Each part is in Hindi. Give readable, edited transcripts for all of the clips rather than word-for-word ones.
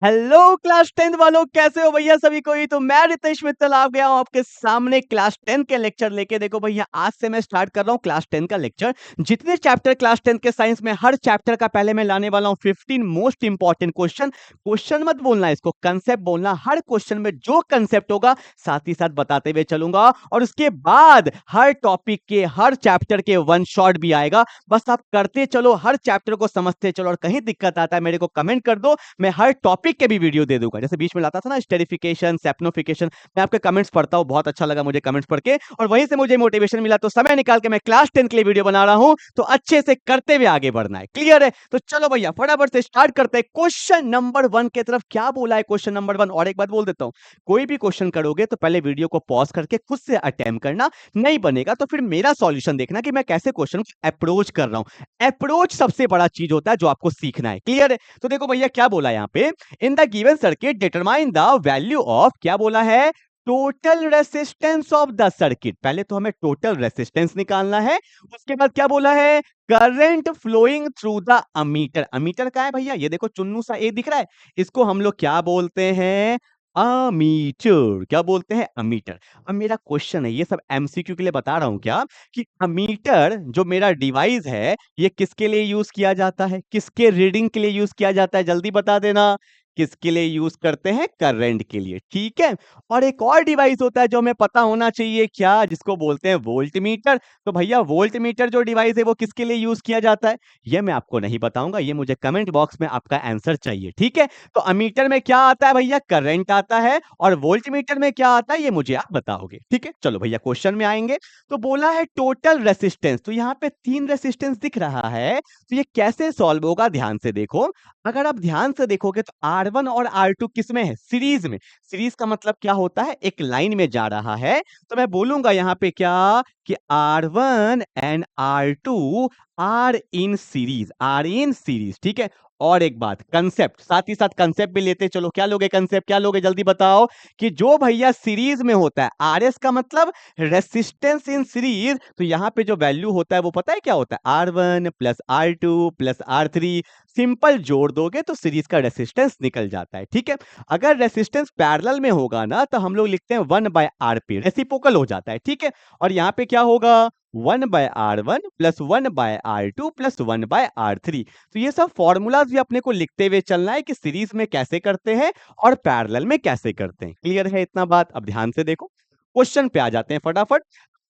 हेलो क्लास 10 वालों, कैसे हो भैया सभी कोई। तो मैं रितेश मित्तल आ गया हूं आपके सामने क्लास 10 के लेक्चर लेके। देखो भैया, आज से मैं स्टार्ट कर रहा हूं क्लास 10 का लेक्चर। जितने चैप्टर क्लास 10 के साइंस में, हर चैप्टर का पहले मैं लाने वाला हूं 15 मोस्ट इंपॉर्टेंट क्वेश्चन। क्वेश्चन मत बोलना, इसको कंसेप्ट बोलना। हर क्वेश्चन में जो कंसेप्ट होगा साथ ही साथ बताते हुए चलूंगा, और उसके बाद हर टॉपिक के, हर चैप्टर के वन शॉट भी आएगा। बस आप करते चलो, हर चैप्टर को समझते चलो, और कहीं दिक्कत आता है मेरे को कमेंट कर दो, मैं हर टॉपिक के भी वीडियो दे दूंगा। जैसे बीच में लाता था ना स्टेरिफिकेशन, सेप्नोफिकेशन, मैं आपके कमेंट्स पढ़ता हूं, बहुत अच्छा लगा मुझे कमेंट्स पढ़ के, और वहीं से मुझे मोटिवेशन मिला। तो समय निकाल के मैं क्लास 10 के लिए वीडियो बना रहा हूं, तो अच्छे से करते हुए आगे बढ़ना है। क्लियर है? तो चलो भैया फटाफट से स्टार्ट करते हैं। क्वेश्चन नंबर 1 की तरफ क्या बोला है क्वेश्चन नंबर 1। और एक बात बोल देता हूं, कोई भी क्वेश्चन करोगे तो पहले वीडियो को पॉज करके खुद से अटेम्प्ट करना। नहीं बनेगा तो फिर मेरा सॉल्यूशन देखना कि मैं कैसे क्वेश्चन अप्रोच कर रहा हूं। अप्रोच सबसे बड़ा चीज होता है जो आपको सीखना है। क्लियर है? तो देखो भैया क्या बोला यहां पे, in the given circuit determine the value of, क्या बोला है, total resistance of the circuit. पहले तो हमें टोटल रेसिस्टेंस निकालना है, उसके बाद क्या बोला है, current flowing through the ammeter. Ammeter का है भैया, ये देखो चुन्नू सा ए दिख रहा है, इसको हम लोग क्या बोलते हैं, अमीटर। क्या बोलते हैं, अमीटर। अब मेरा क्वेश्चन है, ये सब एमसीक्यू के लिए बता रहा हूं क्या, कि अमीटर जो मेरा डिवाइस है, ये किसके लिए यूज किया जाता है, किसके रीडिंग के लिए यूज किया जाता है, जल्दी बता देना। किसके लिए यूज करते हैं, करंट के लिए। ठीक है। और एक और डिवाइस होता है जो हमें पता होना चाहिए, क्या, जिसको बोलते हैं वोल्ट मीटर। तो भैया वोल्ट मीटर जो डिवाइस है वो किसके लिए यूज किया जाता है, ये मैं आपको नहीं बताऊंगा, ये मुझे कमेंट बॉक्स में आपका आंसर चाहिए। ठीक है। तो अमीटर में क्या आता है भैया, करंट आता है, और वोल्ट मीटर में क्या आता है ये मुझे आप बताओगे। ठीक है, चलो भैया क्वेश्चन में आएंगे। तो बोला है टोटल रेसिस्टेंस, तो यहाँ पे 3 रेसिस्टेंस दिख रहा है, तो ये कैसे सॉल्व होगा, ध्यान से देखो। अगर आप ध्यान से देखोगे तो R1 और R2 किस में है, सीरीज में। सीरीज का मतलब क्या होता है, एक लाइन में जा रहा है। तो मैं बोलूंगा यहाँ पे क्या, कि R1 and R2 are in series, are in series. ठीक है। और एक बात, कंसेप्ट, साथ ही साथ कंसेप्ट भी लेते चलो। क्या लोगे कंसेप्ट, क्या लोगे, जल्दी बताओ। कि जो भैया सीरीज में होता है, आरएस का मतलब रेसिस्टेंस इन सीरीज, तो यहां पे जो वैल्यू होता है वो पता है क्या होता है, R1 plus R2 plus R3। Simple जोड़ दोगे तो सीरीज का रेसिस्टेंस निकल जाता है। ठीक है। अगर रेसिस्टेंस पैरेलल में होगा ना, तो हम लोग लिखते हैं 1/RP, रेसिप्रोकल हो जाता है। ठीक है। और यहां पे क्या होगा, 1/R1 plus 1/R2 plus 1/R3। तो ये सब फॉर्मूलाज भी अपने को लिखते हुए चलना है कि सीरीज में कैसे करते हैं और पैरेलल में कैसे करते हैं। क्लियर है इतना बात? अब ध्यान से देखो, क्वेश्चन पे आ जाते हैं फटाफट।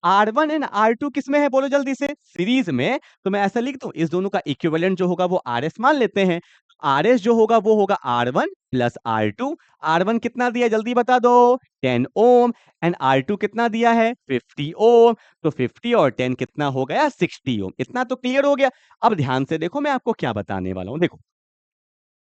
R1 एंड R2 किस में है, बोलो जल्दी से, सीरीज में। तो मैं ऐसा लिख दूं, इस दोनों का इक्विवेलेंट जो होगा वो RS मान लेते हैं। RS जो होगा वो होगा R1 प्लस R2। R1 कितना दिया, जल्दी बता दो, 10 ओम। एंड R2 कितना दिया है, 50 ओम। तो 50 और 10 कितना हो गया, 60 ओम। इतना तो क्लियर हो गया। अब ध्यान से देखो, मैं आपको क्या बताने वाला हूं, देखो।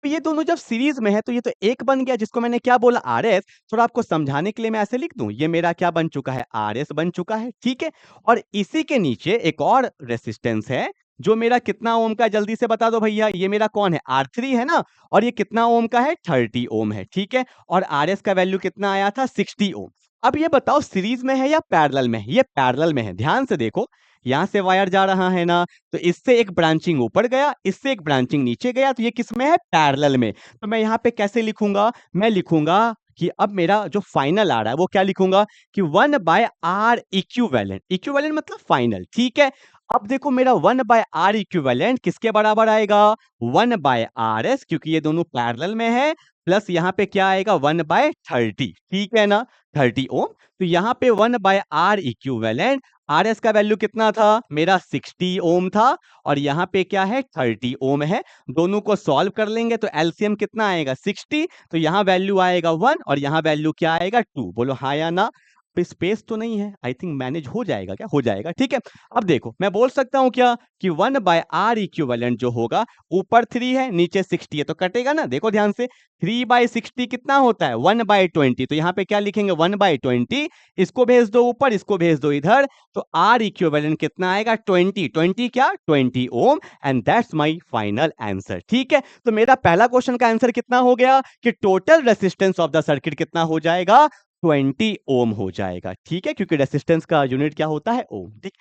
तो ये दोनों जब सीरीज में है तो ये तो एक बन गया, जिसको मैंने क्या बोला, आरएस। थोड़ा आपको समझाने के लिए मैं ऐसे लिख दूं, ये मेरा क्या बन चुका है, आरएस बन चुका है। ठीक है। और इसी के नीचे एक और रेसिस्टेंस है, जो मेरा कितना ओम का है, जल्दी से बता दो भैया। ये मेरा कौन है, R3 है ना, और ये कितना ओम का है, 30 ओम है। ठीक है। और आरएस का वैल्यू कितना आया था, 60 ओम। अब ये बताओ सीरीज में है या पैरेलल में है, ये पैरेलल में है। ध्यान से देखो, यहां से वायर जा रहा है ना, तो इससे एक ब्रांचिंग ऊपर गया, इससे एक ब्रांचिंग नीचे गया, तो ये किस में है, पैरेलल में। तो मैं यहाँ पे कैसे लिखूंगा, मैं लिखूंगा कि अब मेरा जो फाइनल आ रहा है वो क्या लिखूंगा, कि 1/R इक्विवेलेंट। इक्विवेलेंट मतलब फाइनल। ठीक है। अब देखो मेरा 1/R इक्विवेलेंट किसके बराबर आएगा, 1/RS, क्योंकि ये दोनों पैरेलल में है, प्लस यहाँ पे क्या आएगा, 1/30। ठीक है ना, 30 ओम। तो यहाँ पे 1/R इक्विवेलेंट, आरएस का वैल्यू कितना था, मेरा 60 ओम था, और यहां पे क्या है, 30 ओम है। दोनों को सॉल्व कर लेंगे तो एलसीएम कितना आएगा, 60। तो यहां वैल्यू आएगा 1, और यहां वैल्यू क्या आएगा, 2। बोलो हाँ या ना। स्पेस तो नहीं है, आई थिंक मैनेज हो जाएगा, क्या हो जाएगा। ठीक है। अब देखो मैं बोल सकता हूं क्या, कि 1/R इक्विवेलेंट जो होगा, ऊपर 3 है नीचे 60 है, तो कटेगा ना। देखो ध्यान से, 3/60 कितना होता है, 1/20। तो यहाँ पे क्या लिखेंगे, 1/20। इसको भेज दो ऊपर, इसको भेज दो इधर, तो R इक्विवेलेंट कितना आएगा, 20। 20 क्या, 20 ohm. And that's my final answer. ठीक है। तो मेरा पहला क्वेश्चन का आंसर कितना हो गया, कि total resistance of the circuit कितना हो जाएगा, 20 ओम हो जाएगा। ठीक है, क्योंकि रेसिस्टेंस का यूनिट क्या होता है, ओम। ठीक।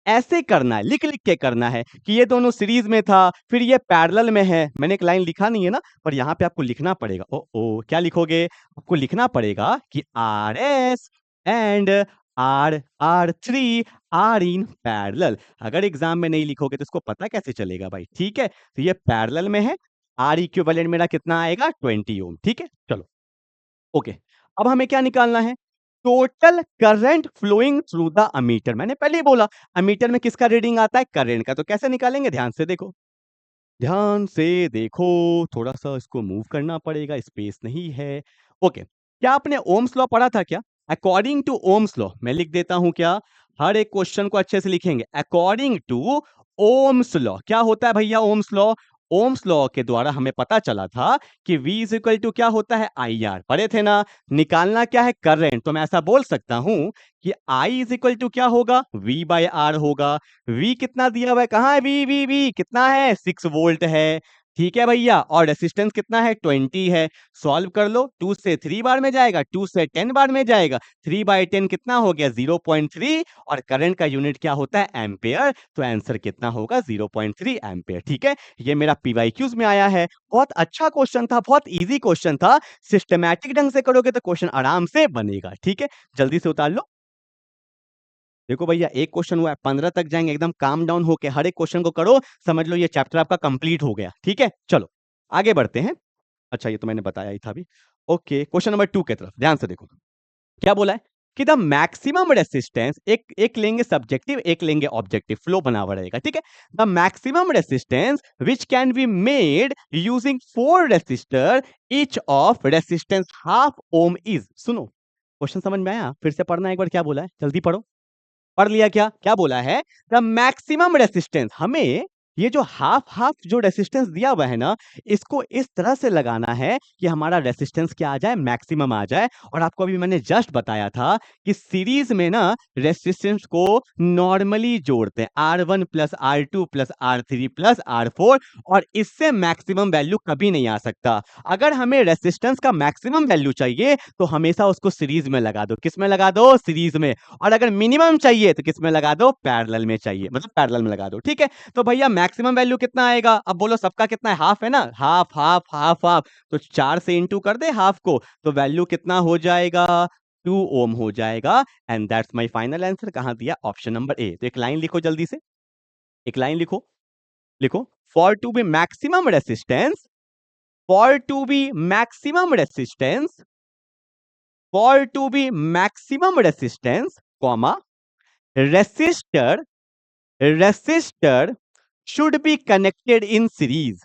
ऐसे करना है, लिख लिख के करना है कि ये दोनों सीरीज में था, फिर ये पैरेलल में है। मैंने एक लाइन लिखा नहीं है ना, पर यहाँ पे आपको लिखना पड़ेगा। ओ ओ क्या लिखोगे? आपको लिखना पड़ेगा कि R S and R R three are in parallel. अगर एग्जाम में नहीं लिखोगे तो इसको पता कैसे चलेगा भाई? ठीक है, तो ये पैरेलल में है। आर इक्विवेलेंट मेरा कितना आएगा? 20 ओम। ठीक है, चलो ओके। अब हमें क्या निकालना है? Total current flowing through the ammeter. मैंने पहले ही बोला अमीटर में किसका रीडिंग आता है? करंट का। तो कैसे निकालेंगे? ध्यान से देखो, ध्यान से देखो। थोड़ा सा इसको मूव करना पड़ेगा, स्पेस नहीं है। ओके, क्या आपने ओम्स लॉ पढ़ा था क्या? अकॉर्डिंग टू ओम्स लॉ, मैं लिख देता हूं क्या, हर एक क्वेश्चन को अच्छे से लिखेंगे। अकॉर्डिंग टू ओम्स लॉ, क्या होता है भैया ओम्स लॉ? ओम्स लॉ के द्वारा हमें पता चला था कि V इज इक्वल टू क्या होता है? IR। पढ़े थे ना? निकालना क्या है? करंट। तो मैं ऐसा बोल सकता हूं कि I इज इक्वल टू क्या होगा? V बाय R होगा। V कितना दिया हुआ है? कहाँ है V कितना है? 6 वोल्ट है। ठीक है भैया, और रेसिस्टेंस कितना है? 20 है। सॉल्व कर लो, 2 से 3 बार में जाएगा, 2 से 10 बार में जाएगा। 3 बाई 10 कितना हो गया? 0.3। और करंट का यूनिट क्या होता है? एम्पेयर। तो आंसर कितना होगा? 0.3 एम्पेयर। ठीक है, ये मेरा पीवाईक्यूज में आया है। बहुत अच्छा क्वेश्चन था, बहुत इजी क्वेश्चन था। सिस्टमैटिक ढंग से करोगे तो क्वेश्चन आराम से बनेगा। ठीक है, जल्दी से उतार लो। देखो भैया, एक क्वेश्चन हुआ है, 15 तक जाएंगे, एकदम काम डाउन होके हर एक क्वेश्चन को करो। समझ लो ये चैप्टर आपका कंप्लीट हो गया। ठीक है, चलो आगे बढ़ते हैं। अच्छा, ये तो मैंने बताया ही था अभी। ओके, क्वेश्चन नंबर 2 की तरफ ध्यान से देखो। क्या बोला है कि द मैक्सिमम रेसिस्टेंस, एक एक लेंगे सब्जेक्टिव, एक लेंगे ऑब्जेक्टिव, फ्लो बना हुआ रहेगा। ठीक है, the maximum resistance which can be made using 4 resistor, each of resistance half ohm is. सुनो, क्वेश्चन समझ में आया? फिर से पढ़ना एक बार, क्या बोला है जल्दी पढ़ो। पढ़ लिया क्या? क्या बोला है? द मैक्सिमम रेसिस्टेंस, हमें ये जो हाफ हाफ जो रेसिस्टेंस दिया हुआ है ना, इसको इस तरह से लगाना है कि हमारा रेसिस्टेंस क्या आ जाए? मैक्सिमम आ जाए। और आपको अभी मैंने जस्ट बताया था कि सीरीज में ना रेसिस्टेंस को नॉर्मली जोड़ते हैं, R1 plus R2 plus R3 plus R4, और इससे मैक्सिमम वैल्यू कभी नहीं आ सकता। अगर हमें रेसिस्टेंस का मैक्सिमम वैल्यू चाहिए तो हमेशा उसको सीरीज में लगा दो। किस में लगा दो? सीरीज में। और अगर मिनिमम चाहिए तो किस में लगा दो? पैरेलल में चाहिए, मतलब पैरेलल में लगा दो। ठीक है, तो भैया मैक्सिमम वैल्यू कितना आएगा? अब बोलो सबका कितना है? हाफ है ना, हाफ हाफ हाफ हाफ। तो 4 से इंटू कर दे हाफ को, तो वैल्यू कितना हो जाएगा? 2 ओम हो जाएगा। And that's my final answer. कहां दिया? Option number A. तो एक लाइन लिखो जल्दी से, एक लाइन लिखो, लिखो। For to be maximum resistance, for to be maximum resistance, for to be maximum resistance, comma, resistor, resistor should be connected in series,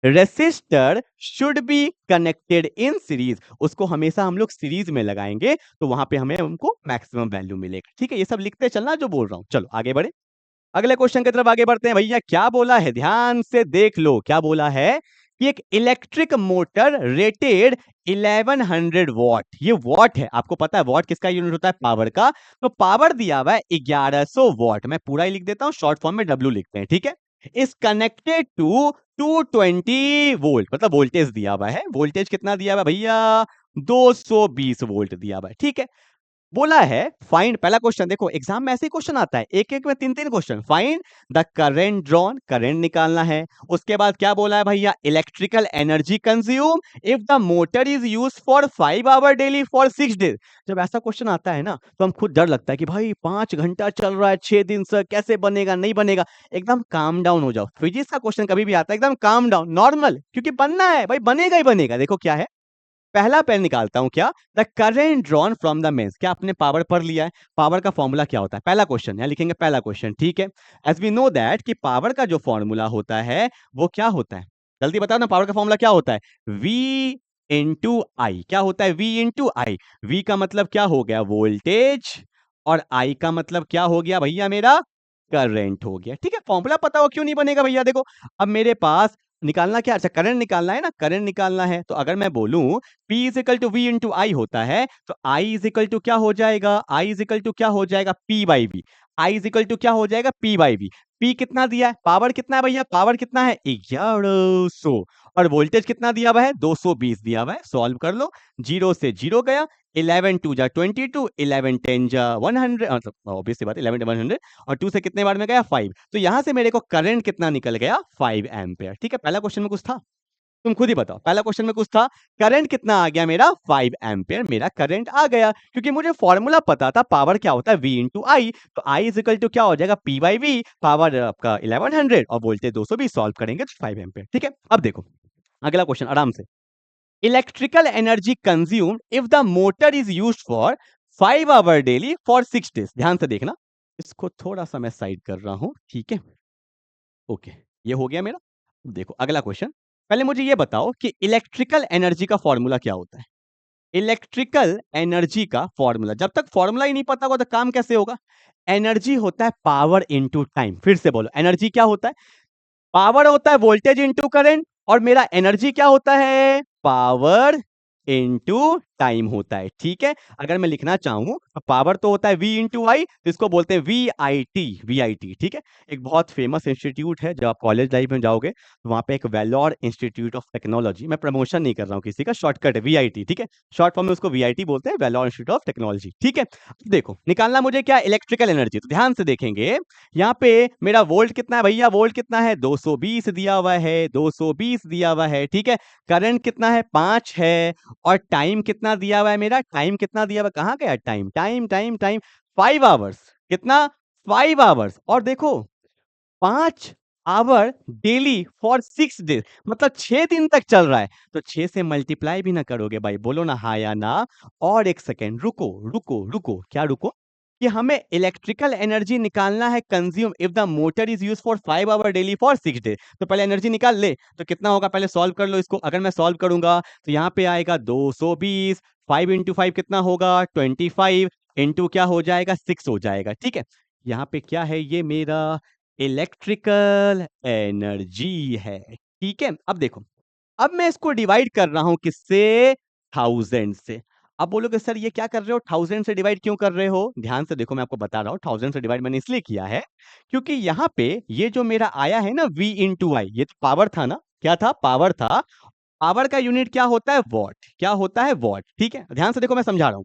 रेसिस्टर should be connected in series. उसको हमेशा हम लोग सीरीज में लगाएंगे तो वहां पे हमें उनको मैक्सिमम वैल्यू मिलेगा। ठीक है, ये सब लिखते चलना जो बोल रहा हूं। चलो आगे बढ़े, अगले क्वेश्चन की तरफ आगे बढ़ते हैं। भैया क्या बोला है? ध्यान से देख लो, क्या बोला है कि एक इलेक्ट्रिक मोटर रेटेड 1100 वॉट, ये वॉट है, आपको पता है वॉट किसका यूनिट होता है? पावर का। तो पावर दिया हुआ है 1100 वॉट, मैं पूरा ही लिख देता हूं, शॉर्ट फॉर्म में डब्ल्यू लिखते हैं। ठीक है, इज कनेक्टेड टू 220 वोल्ट, मतलब वोल्टेज दिया हुआ है। वोल्टेज कितना दिया हुआ है भैया? 220 वोल्ट दिया हुआ है। ठीक है, बोला है फाइंड, पहला क्वेश्चन देखो एग्जाम में ऐसे ही क्वेश्चन आता है, एक एक में 3 3 question. Find the current drawn, current निकालना है। उसके बाद क्या बोला है भैया? Electrical energy consume if the motor is use for 5 hour daily for 6 days. जब ऐसा क्वेश्चन आता है ना तो हम खुद डर लगता है कि भाई 5 घंटा चल रहा है 6 दिन से, कैसे बनेगा? नहीं बनेगा। एकदम काम डाउन हो जाओ। फिजिक्स का क्वेश्चन कभी भी आता है एकदम काम डाउन, नॉर्मल, क्योंकि बनना है भाई, बनेगा ही बनेगा। देखो क्या है, पहला पेन निकालता हूं, क्या? The current drawn from the mains. क्या आपने पावर पढ़ लिया है? पावर का फॉर्मूला क्या होता है? पहला क्वेश्चन यहां लिखेंगे, पहला क्वेश्चन। ठीक है, एज वी नो दैट कि पावर का जो फॉर्मूला होता है वो क्या होता है? जल्दी बताओ ना, पावर का फॉर्मूला क्या होता है? V इंटू आई। क्या होता है? V इंटू आई। V का मतलब क्या हो गया? वोल्टेज, और I का मतलब क्या हो गया भैया? मेरा करंट हो गया। ठीक है, फॉर्मूला पता हो क्यों नहीं बनेगा भैया? देखो अब मेरे पास निकालना क्या? अच्छा, करंट निकालना है ना, करंट निकालना है। तो अगर मैं बोलूं P is equal to V into I होता है, तो I इज इक्वल टू क्या हो जाएगा? I इज इक्वल टू क्या हो जाएगा? P by v. I is equal to क्या हो जाएगा? P by we. P कितना दिया है? पावर कितना है भैया? पावर कितना है? 1100। और वोल्टेज कितना दिया हुआ है? 220 दिया हुआ है। सॉल्व कर लो, 0 से 0 गया, 11 2 जा 22, 11 10 जा 100, मतलब ऑब्वियस सी बात है 11 100, और 2 से कितने बार में गया 5। तो यहां से मेरे को करंट कितना निकल गया 5 एम्पियर। ठीक है, पहला क्वेश्चन में कुछ था, तुम खुद ही बताओ, पहला क्वेश्चन में कुछ था, करंट कितना आ गया मेरा 5 एम्पियर मेरा करंट आ गया, क्योंकि मुझे फॉर्मूला पता था पावर क्या होता है V इंटू आई। तो I इज इक्वल टू क्या हो जाएगा P बाई वी, पावर आपका 1100 और वोल्टेज 220, सॉल्व करेंगे तो 5 एम्पियर। ठीक है, अब देखो अगला क्वेश्चन आराम से। Electrical energy consumed if the motor is used for 5 hour daily for 6 days. ध्यान से देखना, इसको थोड़ा सा मैं साइड कर रहा हूं। ठीक है, ओके, ये हो गया मेरा। देखो अगला क्वेश्चन, पहले मुझे ये बताओ कि इलेक्ट्रिकल एनर्जी का फॉर्मूला क्या होता है। इलेक्ट्रिकल एनर्जी का फॉर्मूला, जब तक फॉर्मूला ही नहीं पता होगा तो काम कैसे होगा। एनर्जी होता है पावर इनटू टाइम। फिर से बोलो, एनर्जी क्या होता है, पावर होता है वोल्टेज इनटू करंट, और मेरा एनर्जी क्या होता है, पावर इनटू टाइम होता है। ठीक है, अगर मैं लिखना चाहूं तो पावर तो होता है V इंटू आई, तो इसको बोलते हैं VIT। ठीक है, एक बहुत फेमस इंस्टीट्यूट है, जब आप कॉलेज लाइफ में जाओगे तो वहां पे एक वेलोर इंस्टीट्यूट ऑफ टेक्नोलॉजी, मैं प्रमोशन नहीं कर रहा हूं किसी का, शॉर्टकट है VIT। ठीक है, शॉर्ट फॉर्म में उसको VIT बोलते हैं, वेलोर इंस्टीट्यूट ऑफ टेक्नोलॉजी। ठीक है, देखो निकालना मुझे क्या, इलेक्ट्रिकल एनर्जी। तो ध्यान से देखेंगे, यहाँ पे मेरा वोल्ट कितना है भैया, वोल्ट कितना है 220 दिया हुआ है, 220 दिया हुआ है। ठीक है, करंट कितना है 5 है, और टाइम कितना दिया हुआ है मेरा, टाइम कितना दिया हुआ है, कहां गया time, time time time 5 hours, कितना 5 आवर्स, और देखो 5 आवर डेली फॉर 6 डेज, मतलब 6 दिन तक चल रहा है। तो 6 से मल्टीप्लाई भी ना करोगे भाई, बोलो ना हाँ या ना। और एक सेकेंड रुको रुको रुको, क्या रुको, कि हमें इलेक्ट्रिकल एनर्जी निकालना है consume if the motor is use for 5 hour daily for 6 days. तो पहले एनर्जी निकाल ले, तो कितना होगा पहले सॉल्व कर लो इसको। अगर मैं सॉल्व करूंगा तो यहाँ पे आएगा 220, 5 इंटू 5 कितना होगा 25, इंटू क्या हो जाएगा 6 हो जाएगा। ठीक है, यहाँ पे क्या है, ये मेरा इलेक्ट्रिकल एनर्जी है। ठीक है, अब देखो, अब मैं इसको डिवाइड कर रहा हूं किससे, 1000 से। अब बोलोगे सर ये क्या कर रहे हो, 1000 से डिवाइड क्यों कर रहे हो। ध्यान से देखो, मैं आपको बता रहा हूं 1000 से डिवाइड मैंने इसलिए किया है क्योंकि यहाँ पे ये जो मेरा आया है ना V इंटू आई, ये तो पावर था ना, क्या था, पावर था। पावर का यूनिट क्या होता है, वॉट, क्या होता है वॉट। ठीक है, ध्यान से देखो मैं समझा रहा हूं।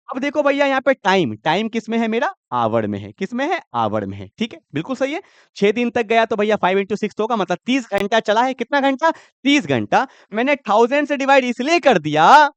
अब देखो भैया यहाँ पे टाइम, टाइम किस में है मेरा, आवर में है, किस में है, आवर में है। ठीक है, बिल्कुल सही है। 6 दिन तक गया तो भैया 5 इंटू 6 होगा, मतलब 30 घंटा चला है। कितना घंटा, 30 घंटा। मैंने 1000 से डिवाइड इसलिए कर दिया,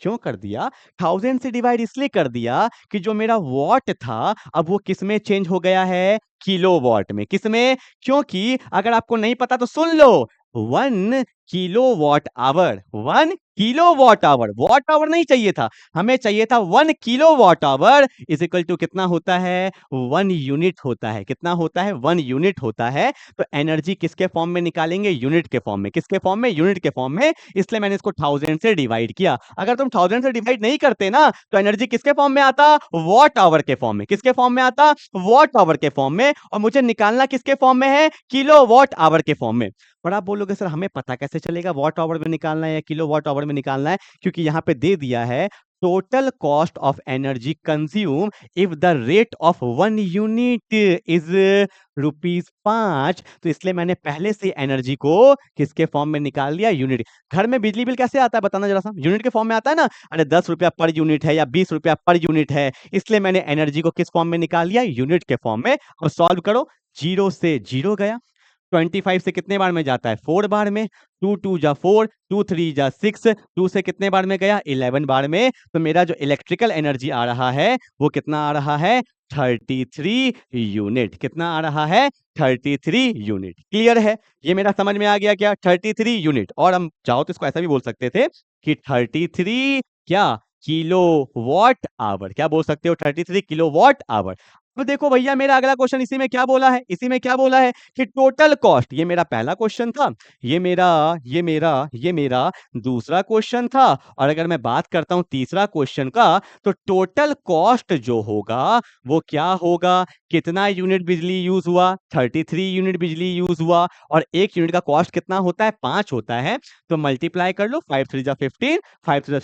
क्यों कर दिया, 1000 से डिवाइड इसलिए कर दिया कि जो मेरा वॉट था अब वो किस में चेंज हो गया है, किलो वॉट में। किस में, क्योंकि अगर आपको नहीं पता तो सुन लो, 1 kilo watt hour, 1 kilo watt hour, watt hour नहीं चाहिए था, हमें चाहिए था 1 kilo watt hour is equal to कितना होता है, 1 यूनिट होता है। कितना होता है, 1 यूनिट होता है। तो एनर्जी किसके फॉर्म में निकालेंगे, यूनिट के फॉर्म में। किसके फॉर्म में, यूनिट के फॉर्म में। इसलिए मैंने इसको 1000 से डिवाइड किया। अगर तुम 1000 से डिवाइड नहीं करते ना तो एनर्जी किसके फॉर्म में आता, वॉट आवर के फॉर्म में। किसके फॉर्म में आता, वॉट आवर के फॉर्म में। और मुझे निकालना किसके फॉर्म में है, किलो वॉट आवर के फॉर्म में। और आप बोलोगे सर हमें पता कैसे चलेगा वॉट आवर में निकालना है या किलो वॉट आवर में निकालना है, क्योंकि यहां पे दे दिया है total cost of energy consume if the rate of 1 unit is ₹5। तो इसलिए मैंने पहले से एनर्जी को किसके फॉर्म में निकाल लिया, यूनिट। घर में बिजली बिल कैसे आता है बताना जरा सा, यूनिट के फॉर्म में आता है ना। अरे 10 रुपया पर यूनिट है या 20 रुपया पर यूनिट है, इसलिए मैंने एनर्जी को किस फॉर्म में निकाल लिया, यूनिट के फॉर्म में। अब सॉल्व करो, 0 से 0 गया, 25 से कितने बार में जाता है, 4 बार में, 2 2 जा 4, 2 3 जा 6, 2 से कितने बार में गया, 11 बार में। तो मेरा जो इलेक्ट्रिकल एनर्जी आ रहा है वो कितना आ रहा है, 33 यूनिट। कितना आ रहा है, 33 यूनिट। क्लियर है, ये मेरा समझ में आ गया क्या, 33 यूनिट। और हम चाहो तो इसको ऐसा भी बोल सकते थे कि 33 क्या, किलो वॉट आवर। क्या बोल सकते हो, 33 किलो वॉट आवर। तो देखो भैया मेरा अगला क्वेश्चन इसी में क्या बोला है, इसी में क्या बोला है कि टोटल कॉस्ट, ये मेरा पहला क्वेश्चन था, ये मेरा दूसरा क्वेश्चन था। और अगर मैं बात करता हूं तीसरा क्वेश्चन का, तो टोटल कॉस्ट जो होगा वो क्या होगा, कितना यूनिट बिजली यूज हुआ, 33 यूनिट बिजली यूज हुआ। और एक यूनिट का कॉस्ट कितना होता है, 5 होता है। तो मल्टीप्लाई कर लो, 5 3 जा 15, 5 3 जा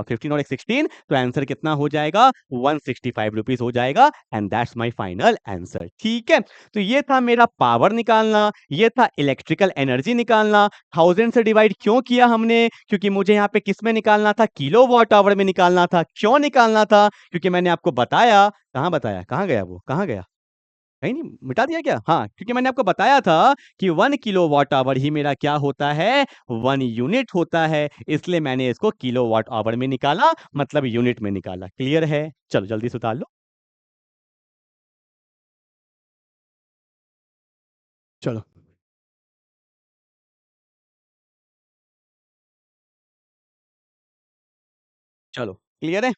15 और 16, तो आंसर कितना हो जाएगा, 165 रुपीज हो जाएगा। And that's my final answer. ठीक है, तो ये था मेरा पावर निकालना, ये था इलेक्ट्रिकल एनर्जी निकालना। 1000 से डिवाइड क्यों किया हमने? क्योंकि मुझे यहाँ पे किस में निकालना था? किलोवाट आवर में निकालना था। क्यों निकालना था? क्योंकि मैंने आपको बताया, कहाँ बताया? कहाँ गया वो? कहाँ गया? कहीं नहीं, मिटा दिया क्या? हाँ, क्योंकि मैंने आपको बताया था कि 1 किलोवाट आवर ही मेरा क्या होता है? 1 यूनिट होता है, इसलिए मैंने इसको किलोवाट आवर में निकाला, मतलब यूनिट में निकाला। क्लियर है? चलो जल्दी से उतार लो। चलो, चलो, क्लियर है?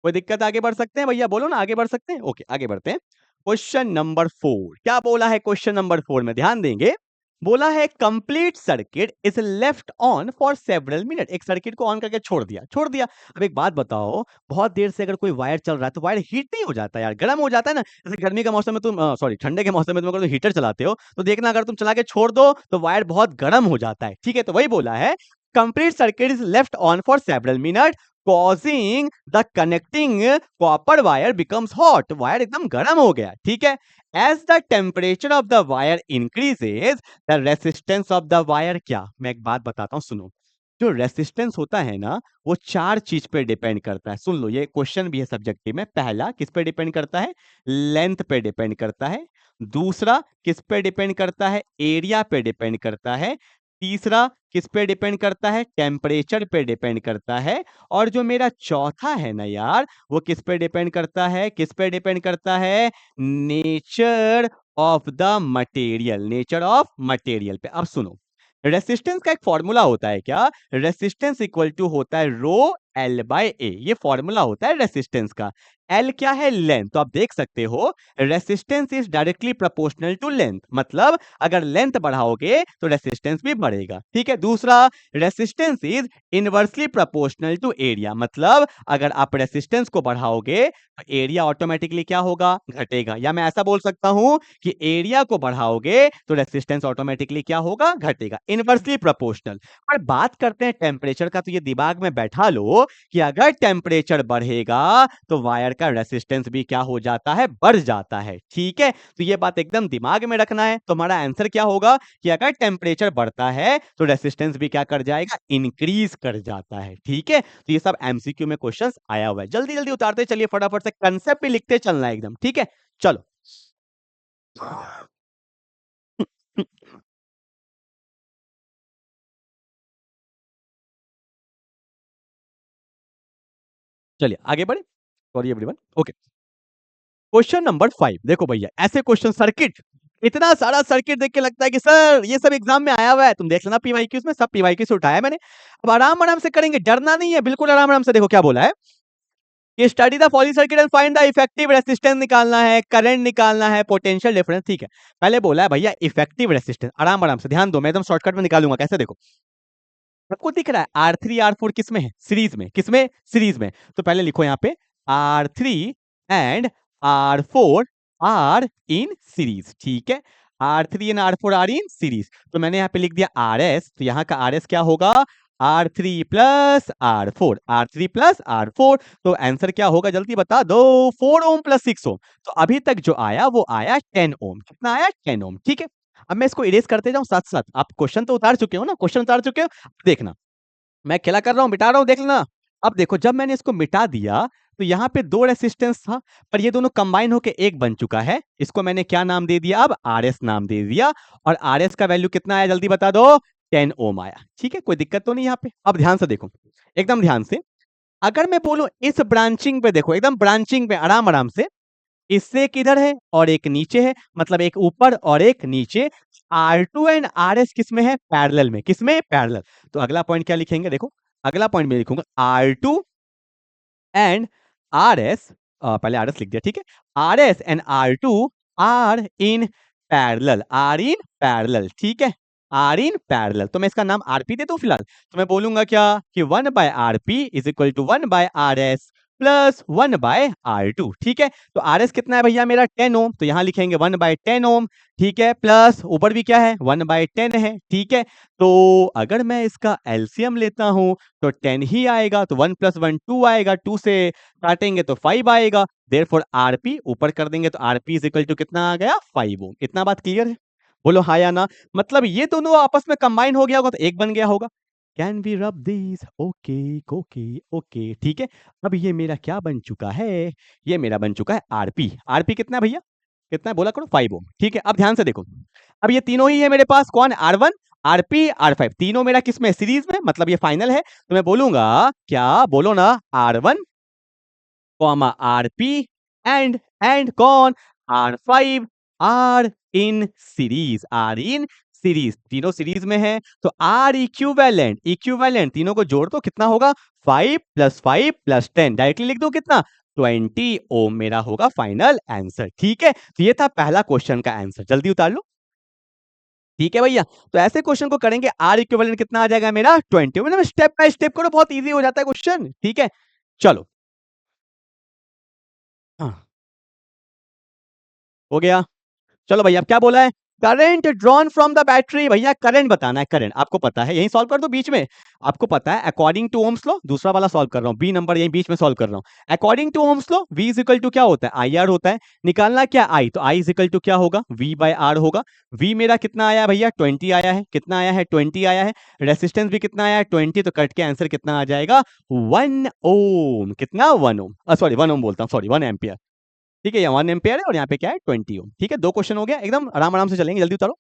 कोई दिक्कत? आगे बढ़ सकते हैं भैया? बोलो ना, आगे बढ़ सकते हैं? ओके, आगे बढ़ते हैं। क्वेश्चन नंबर 4 क्या बोला है? क्वेश्चन नंबर 4 में ध्यान देंगे। बोला है complete circuit is left on for several minute. एक सर्किट को ऑन करके छोड़ दिया, छोड़ दिया। अब एक बात बताओ, बहुत देर से अगर कोई वायर चल रहा है तो वायर हीट नहीं हो जाता यार, गर्म हो जाता है ना। जैसे गर्मी के मौसम में तुम सॉरी ठंडे के मौसम में तुम अगर हीटर चलाते हो तो देखना, अगर तुम चला के छोड़ दो तो वायर बहुत गर्म हो जाता है। ठीक है, तो वही बोला है, complete circuit is left on for several minute causing the connecting copper wire becomes hot। Wire एकदम गर्म हो गया। ठीक है, as the temperature of the wire increases the resistance of the wire। क्या, मैं एक बात बताता हूं, सुनो। जो रेसिस्टेंस होता है ना, वो 4 चीज पे डिपेंड करता है। सुन लो, ये क्वेश्चन भी है सब्जेक्टिव में। पहला किस पे डिपेंड करता है? लेंथ पे डिपेंड करता है। दूसरा किस पे डिपेंड करता है? एरिया पे डिपेंड करता है। तीसरा किस पे डिपेंड करता है? टेम्परेचर पे डिपेंड करता है। और जो मेरा चौथा है ना यार, वो किस पे डिपेंड करता है? किस पे डिपेंड करता है? Nature of the material, nature of material पे। अब सुनो, रेसिस्टेंस का एक फॉर्मूला होता है। क्या? रेसिस्टेंस इक्वल टू होता है रो एल बाय ए। ये फॉर्मूला होता है रेसिस्टेंस का। एल क्या है? लेंथ। तो आप देख सकते हो, resistance is directly proportional to length. मतलब अगर लेंथ बढ़ाओगे तो रेसिस्टेंस भी बढ़ेगा। ठीक है, दूसरा, resistance is inversely proportional to area. मतलब अगर आप रेसिस्टेंस को बढ़ाओगे तो एरिया ऑटोमेटिकली क्या होगा? घटेगा। या मैं ऐसा बोल सकता हूं कि एरिया को बढ़ाओगे तो रेसिस्टेंस ऑटोमेटिकली क्या होगा? घटेगा। Inversely proportional. और बात करते हैं टेम्परेचर का, तो ये दिमाग में बैठा लो कि अगर टेम्परेचर बढ़ेगा तो वायर का रेसिस्टेंस भी क्या हो जाता है? बढ़ जाता है। ठीक है, तो ये बात एकदम दिमाग में रखना है। तो हमारा आंसर क्या होगा कि अगर टेम्परेचर बढ़ता है तो रेसिस्टेंस भी क्या कर जाएगा? इंक्रीज कर जाता है। ठीक है, तो ये सब एमसीक्यू में क्वेश्चंस आया हुआ है। जल्दी जल्दी उतारते चलिए, फटाफट से कंसेप्ट भी लिखते चलना है एकदम। ठीक है, चलो। चलिए आगे बढ़े। Sorry everyone. Okay, question number 5 देखो भैया, ऐसे क्वेश्चन सर्किट, इतना सारा सर्किट देख के लगता है कि सर ये सब एग्जाम में आया हुआ है। तुम देख लेना पीवाईक्यूज में, सब पीवाईक्यू से उठाया मैंने। अब आराम आराम से करेंगे, डरना नहीं है, बिल्कुल आराम आराम से। देखो क्या बोला है कि study the following circuit and find the effective resistance. निकालना है, करंट निकालना है, पोटेंशियल डिफरेंस। ठीक है, पहले बोला है भैया इफेक्टिव रेजिस्टेंस। आराम आराम से ध्यान दो, मैं एकदम शॉर्टकट में निकालूंगा। कैसे? देखो, आपको दिख रहा है R3 R4 किस में है? सीरीज में। किस में? सीरीज में। तो पहले लिखो यहाँ पे R3 and R4 are in series. ठीक है, R3 and R4 are in series. तो मैंने यहाँ पे लिख दिया RS। तो यहाँ का RS क्या होगा? R3 plus R4, R3 plus R4। तो आंसर क्या होगा? जल्दी बता दो। 4 ओम प्लस 6 ओम। तो अभी तक जो आया वो आया 10 ओम। कितना आया? 10 ओम। ठीक है, अब मैं इसको इरेज करते जाऊं साथ साथ। आप क्वेश्चन तो उतार चुके हो ना? क्वेश्चन उतार चुके हो? देखना, मैं खेला कर रहा हूं, मिटा रहा हूं, देख लेना। अब देखो, जब मैंने इसको मिटा दिया तो यहाँ पे 2 रेसिस्टेंस था, पर ये दोनों कंबाइन होके एक बन चुका है। इसको मैंने क्या नाम दे दिया? अब RS नाम दे दिया। और RS का वैल्यू कितना आया? जल्दी बता दो। 10 ओम आया। ठीक है, कोई दिक्कत तो नहीं यहाँ पे। अब ध्यान से देखो, एकदम ध्यान से। अगर मैं बोलूं इस ब्रांचिंग पे, देखो एकदम ब्रांचिंग पे आराम आराम से, इससे एक इधर है और एक नीचे है, मतलब एक ऊपर और एक नीचे। R2 एंड RS किस में है? पैरेलल में। किस में? पैरेलल। तो अगला पॉइंट क्या लिखेंगे? देखो, अगला पॉइंट में लिखूंगा R2 एंड RS। पहले RS लिख दिया। ठीक है, RS and R2 are in parallel. Are in parallel. ठीक है, आर इन पैरेलल। तो मैं इसका नाम RP दे दूं फिलहाल। तो मैं बोलूंगा क्या कि 1 by RP is equal to 1 by RS। Plus 1/R2। ठीक है, तो RS कितना है भैया मेरा 10 ओम, तो यहाँ लिखेंगे 1/10 ओम। ठीक है, प्लस ऊपर भी क्या है 1/10 है। ठीक है, तो अगर मैं इसका एलसीएम लेता हूं तो 10 ही आएगा, तो 1 + 1 2 आएगा, 2 से काटेंगे तो 5 आएगा। देयरफॉर आरपी ऊपर कर देंगे तो आरपी इज इक्वल टू कितना आ गया 5 ओम। इतना बात क्लियर है? बोलो हाँ या ना। मतलब ये दोनों आपस में कंबाइन हो गया होगा तो एक बन गया होगा। Can we rub this? Okay okay okay, ठीक है। अब ये मेरा क्या बन चुका है? ये मेरा बन चुका है आरपी। आरपी कितना है भैया? कितना है बोला करो 5 ओम। ठीक है, अब ध्यान से देखो, अब ये तीनों ही है मेरे पास। कौन? R1, आरपी, R5, तीनों मेरा किसमें? सीरीज में, मतलब ये फाइनल है। तो मैं बोलूंगा क्या? बोलो ना, R1 कॉमा आरपी एंड कौन? R5 are in series. Are in series, तीनों सीरीज में है तो आर इक्विवेलेंट, इक्विवेलेंट तीनों को जोड़ दो कितना होगा? 5 + 5 + 10, डायरेक्टली लिख दो कितना? 20 ओम मेरा होगा फाइनल आंसर। ठीक है, तो ये था पहला क्वेश्चन का आंसर, जल्दी उतार लो। ठीक है भैया, तो ऐसे क्वेश्चन को करेंगे, आर इक्विवेलेंट कितना आ जाएगा मेरा? 20। मतलब स्टेप बाय स्टेप करो, बहुत इजी हो जाता है क्वेश्चन। ठीक है, चलो। हाँ, हो गया। चलो भैया, अब क्या बोला है? Current drawn from the battery. भैया करंट बताना है, करंट आपको पता है, यही सॉल्व कर दो बीच में। आपको पता है अकॉर्डिंग टू ओम्स लॉ, दूसरा वाला सॉल्व कर रहा हूं, बी नंबर यही बीच में सॉल्व कर रहा हूं। According to Ohm's law V is equal to क्या होता है? आई आर होता है। निकालना क्या? आई, तो आई इज इक्वल टू क्या होगा? V/R होगा। V मेरा कितना आया है भैया? 20 आया है। कितना आया है? 20 आया है। रेसिस्टेंस भी कितना आया है? 20। तो कट के आंसर कितना आ जाएगा? 1 ओम। कितना? 1 ओम, सॉरी 1 ओम बोलता हूँ, सॉरी 1 एम्पियर। ठीक है, यहाँ 1 एम्पियर है और यहाँ पे क्या है? 20 ओम। ठीक है, दो क्वेश्चन हो गया, एकदम आराम आराम से चलेंगे, जल्दी उतारो।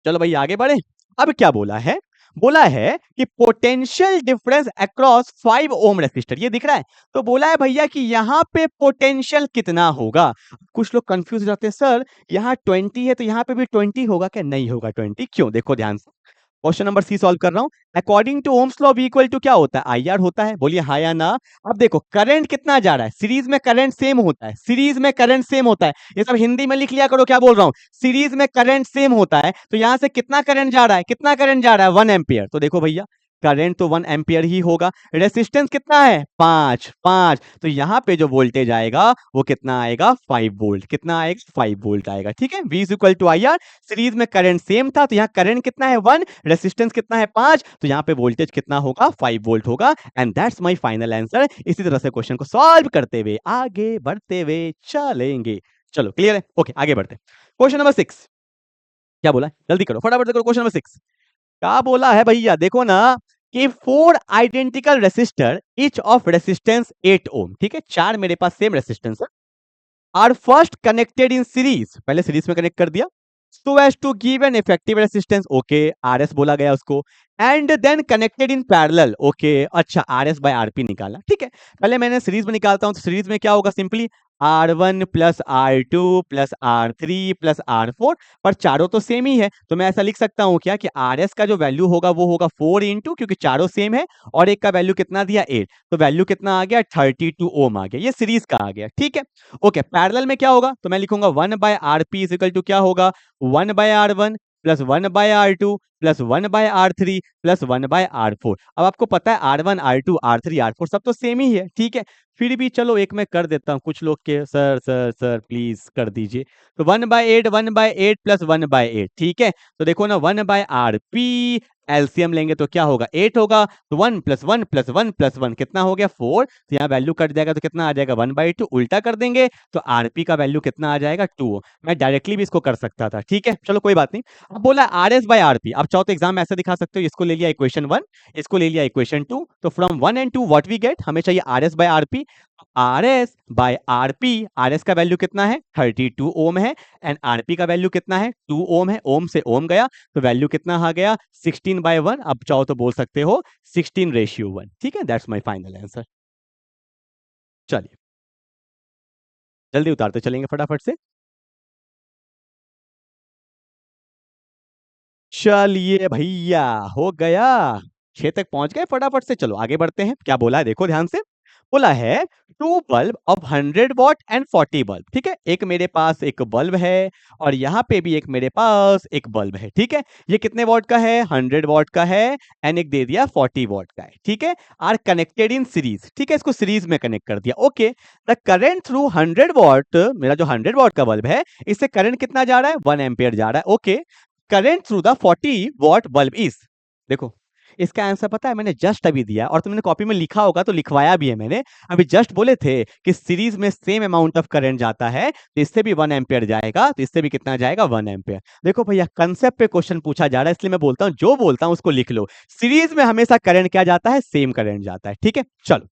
चलो भाई आगे बढ़े। अब क्या बोला है? बोला है कि potential difference across 5 ohm resistor, ये दिख रहा है। तो बोला है भैया कि यहाँ पे पोटेंशियल कितना होगा। कुछ लोग कंफ्यूज हो जाते हैं, सर यहाँ 20 है तो यहाँ पे भी 20 होगा क्या? नहीं होगा 20। क्यों? देखो ध्यान से, क्वेश्चन नंबर सी सॉल्व कर रहा हूं। According to Ohm's law V equal to क्या होता है? आई आर होता है। बोलिए हाँ या ना। अब देखो करंट कितना जा रहा है, सीरीज में करंट सेम होता है, सीरीज में करंट सेम होता है। ये सब हिंदी में लिख लिया करो, क्या बोल रहा हूं, सीरीज में करंट सेम होता है। तो यहां से कितना करंट जा रहा है? कितना करंट जा रहा है? 1 एम्पियर। तो देखो भैया करंट तो 1 एम्पियर ही होगा। रेसिस्टेंस कितना है? 5। तो यहां पे जो वोल्टेज आएगा वो कितना आएगा? 5 वोल्ट। कितना आएगा? 5 वोल्ट आएगा। ठीक है, V is equal to I R. Series में करंट सेम था तो यहाँ करंट कितना है? 1, रेसिस्टेंस कितना है? 5। तो यहाँ पे वोल्टेज कितना होगा? 5 वोल्ट होगा। And that's my final answer. इसी तरह से क्वेश्चन को सॉल्व करते हुए आगे बढ़ते हुए चलेंगे। चलो क्लियर है? ओके, आगे बढ़ते हैं। क्वेश्चन नंबर 6 क्या बोला है? जल्दी करो, फटाफट से करो। क्वेश्चन नंबर 6 क्या बोला है भैया? देखो ना कि 4 identical resistor each of resistance 8 ohm. ठीक है, चार मेरे पास सेम रेसिस्टेंस है, are first connected in series, पहले सीरीज में कनेक्ट कर दिया, so as to give an effective resistance, okay RS बोला गया उसको, and then connected in parallel, okay अच्छा RS बाय RP निकाला। ठीक है, पहले मैंने सीरीज में निकालता हूं, तो सीरीज में क्या होगा? Simply R1 plus R2 plus R3 plus R4, पर चारों तो सेम ही है, तो मैं ऐसा लिख सकता हूं क्या कि RS का जो वैल्यू होगा वो होगा 4 इंटू, क्योंकि चारों सेम है, और एक का वैल्यू कितना दिया? 8, तो वैल्यू कितना आ गया? 32 ओम आ गया। ये सीरीज का आ गया। ठीक है, ओके पैरेलल में क्या होगा? तो मैं लिखूंगा 1 by RP is equal to क्या होगा? 1/R1 plus 1/R2 plus 1/R3 plus 1/R4। अब आपको पता है R1 R2 R3 R4 सब तो सेम ही है। ठीक है, फिर भी चलो एक मैं कर देता हूं, कुछ लोग के सर सर सर प्लीज कर दीजिए। तो 1/8 प्लस 1/8। ठीक है, तो देखो ना 1/RP, एलसीएम लेंगे तो क्या होगा? 8 होगा, तो 1 प्लस 1 प्लस 1 प्लस 1 कितना हो गया? 4। तो यहाँ वैल्यू कट जाएगा तो कितना आ जाएगा? 1/2। उल्टा कर देंगे तो आरपी का वैल्यू कितना आ जाएगा? 2। मैं डायरेक्टली भी इसको कर सकता था। ठीक है, चलो कोई बात नहीं। अब बोला RS बाय RP, आप चाहो तो एग्जाम में ऐसे दिखा सकते हो, इसको ले लिया इक्वेशन 1, इसको ले लिया इक्वेशन 2, तो from 1 and 2 what we get, हमें चाहिए RS by RP। RS by RP, RS का वैल्यू कितना है? 32 ओम है, एंड RP का वैल्यू कितना है? 2 ओम है, ओम से ओम गया तो वैल्यू कितना आ गया? 16/1। अब चाहो तो बोल सकते हो 16:1। ठीक है, दैट्स माय फाइनल आंसर। चलिए जल्दी उतारते चलेंगे फटाफट से। चलिए भैया हो गया, 6 तक पहुंच गए फटाफट से। चलो आगे बढ़ते हैं, क्या बोला है देखो ध्यान से। बोला है two bulb of 100 watt and 40 bulb. ठीक है, एक मेरे पास एक बल्ब है और यहाँ पे भी एक मेरे पास एक बल्ब है। ठीक है, ये कितने वॉट का है? 100 वॉट का है एंड एक दे दिया 40 वॉट का है। ठीक है, आर कनेक्टेड इन सीरीज। ठीक है, इसको सीरीज में कनेक्ट कर दिया। Okay, the current through 100 what, मेरा जो 100 वॉट का बल्ब है इससे करंट कितना जा रहा है? 1 एम्पियर जा रहा है। Okay, current through the 40 what bulb is, देखो इसका आंसर पता है मैंने जस्ट अभी दिया और तुमने कॉपी में लिखा होगा तो लिखवाया भी है मैंने। अभी जस्ट बोले थे कि सीरीज में सेम अमाउंट ऑफ करंट जाता है तो इससे भी 1 एम्पियर जाएगा, तो इससे भी कितना जाएगा? 1 एम्पियर। देखो भैया कंसेप्ट पे क्वेश्चन पूछा जा रहा है इसलिए मैं बोलता हूं जो बोलता हूं उसको लिख लो। सीरीज में हमेशा करंट क्या जाता है? सेम करंट जाता है। ठीक है, चलो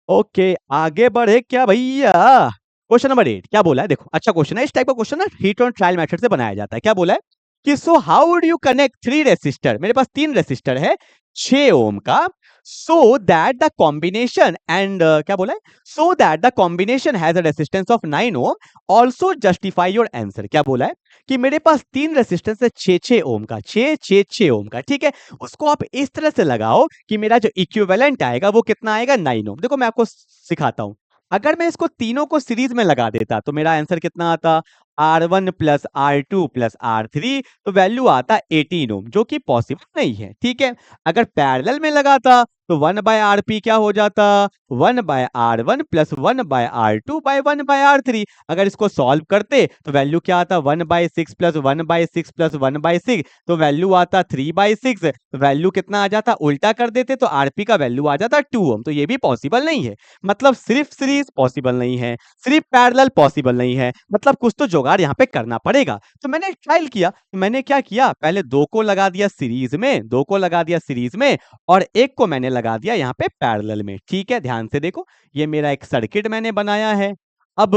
ओके आगे बढ़े क्या भैया। क्वेश्चन नंबर 8 क्या बोला है? देखो अच्छा क्वेश्चन है, इस टाइप का क्वेश्चन ना हीट ऑन ट्रायल मेथड से बनाया जाता है। क्या बोला है कि so how would you connect 3 resistor, मेरे पास 3 रेसिस्टर है 6 ओम का, so that the combination and क्या बोला है? So that the combination has a resistance of 9 ohm, also justify your answer. क्या बोला है कि मेरे पास 3 रेसिस्टेंस है 6 ओम का, 6 ओम का। ठीक है, उसको आप इस तरह से लगाओ कि मेरा जो इक्विवेलेंट आएगा वो कितना आएगा? 9 ओम। देखो मैं आपको सिखाता हूं, अगर मैं इसको तीनों को सीरीज में लगा देता तो मेरा आंसर कितना आता? R1 plus R2 plus R3, तो वैल्यू आता 18 ओम, जो कि पॉसिबल नहीं है। ठीक है, अगर पैरेलल में लगाता तो 1/RP क्या हो जाता? 1/R1 plus 1/R2/1/R3। अगर इसको सॉल्व करते तो वैल्यू क्या आता? 1/6 प्लस 1/6 प्लस 1/6, तो वैल्यू आता 3/6। तो वैल्यू कितना आ जाता? उल्टा कर देते तो आरपी का वैल्यू आ जाता 2 ओम। तो ये भी पॉसिबल नहीं है। मतलब सिर्फ सीरीज पॉसिबल नहीं है, सिर्फ पैरेलल पॉसिबल नहीं है, मतलब कुछ तो जुगाड़ यहाँ पे करना पड़ेगा। तो मैंने ट्रायल किया, मैंने क्या किया, पहले 2 को लगा दिया सीरीज में, 2 को लगा दिया सीरीज में और एक को मैंने लगा दिया यहाँ पे पैरेलल में। ठीक है, ध्यान से देखो, ये मेरा एक सर्किट मैंने बनाया है। अब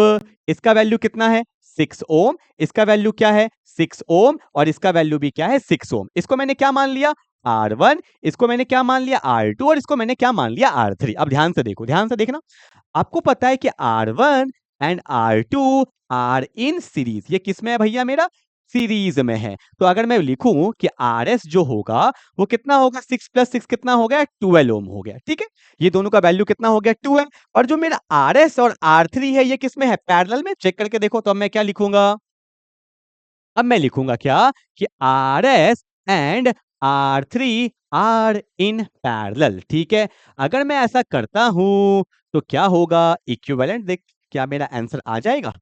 इसका वैल्यू कितना है? 6 ओम। इसका वैल्यू क्या है? 6 ओम। और इसका वैल्यू भी क्या है? 6 ओम। इसको मैंने क्या मान लिया? R1। इसको मैंने क्या मान लिया? R2। और इसको मैंने क्या मान लिया? R3। अब ध्यान से देखो, ध्यान से देखना, आपको पता है कि R1 and R2 are in series. ये किसमें है भैया? मेरा सीरीज में है। तो अगर मैं लिखूं कि RS जो होगा वो कितना होगा? 6 प्लस 6 कितना हो गया? 12 ओम हो गया। ठीक है, ये दोनों का वैल्यू कितना हो गया? 12। और जो मेरा RS और R3 है ये किसमें है? पैरेलल में। चेक करके देखो, तो अब मैं क्या लिखूंगा? अब मैं लिखूंगा क्या कि RS and R3 are in parallel. ठीक है, अगर मैं ऐसा करता हूं तो क्या होगा? इक्विवेलेंट देख, क्या मेरा आंसर आ जाएगा?